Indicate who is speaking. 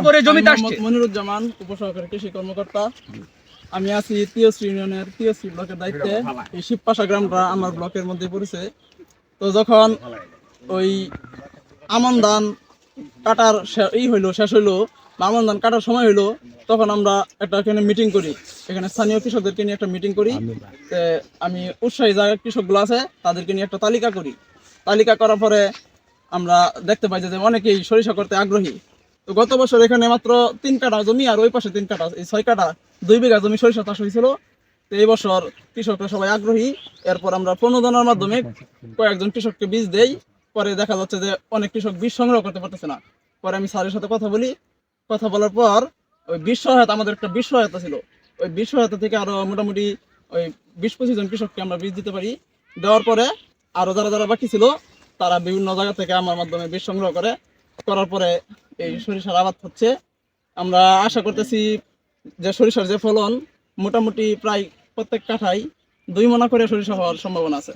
Speaker 1: করে জমিতে আসছে।
Speaker 2: মনিরুজ্জামান, উপসহকারী কৃষি কর্মকর্তা। আমি আছি তিয়শ্রী ইউনিয়নের তিয়শ্রী ব্লকের দায়িত্বে। এই শিবপাশা গ্রামটা আমার ব্লকের মধ্যে পড়েছে। তো যখন ওই আমন ধান কাটার শেষ হইলো বা আমন ধান কাটার সময় হইলো, তখন আমরা একটা এখানে মিটিং করি। এখানে স্থানীয় কৃষকদেরকে নিয়ে একটা মিটিং করি। আমি উৎসাহী যারা কৃষকগুলো আছে তাদেরকে নিয়ে একটা তালিকা করি। তালিকা করার পরে আমরা দেখতে পাই যে অনেকেই সরিষা করতে আগ্রহী। তো গত বছর এখানে মাত্র 3 কাঠা জমি, আর ওই পাশে 3 কাঠা, এই 6 কাঠা 2 বিঘা জমি সরিষা চাষ হয়েছিল। তো এই বছর কৃষকরা সবাই আগ্রহী। এরপর আমরা প্রণোদনার মাধ্যমে কয়েকজন কৃষককে বীজ দেই। পরে দেখা যাচ্ছে যে অনেক কৃষক বীজ সংগ্রহ করতে পারতেছে না। পরে আমি স্যারের সাথে কথা বলি। কথা বলার পর ওই বীজ সহায়তা, আমাদের একটা বীজ সহায়তা ছিল, ওই বীজ সহায়তা থেকে আরো মোটামুটি ওই 20-25 জন কৃষককে আমরা বীজ দিতে পারি। দেওয়ার পরে আরো যারা যারা বাকি ছিল তারা বিভিন্ন জায়গা থেকে আমার মাধ্যমে বীজ সংগ্রহ করার পরে এই সরিষার আবাদ হচ্ছে। আমরা আশা করতেছি যে সরিষার যে ফলন মোটামুটি প্রায় প্রত্যেক কাঠায় 2 মণ করে সরিষা হওয়ার সম্ভাবনা আছে।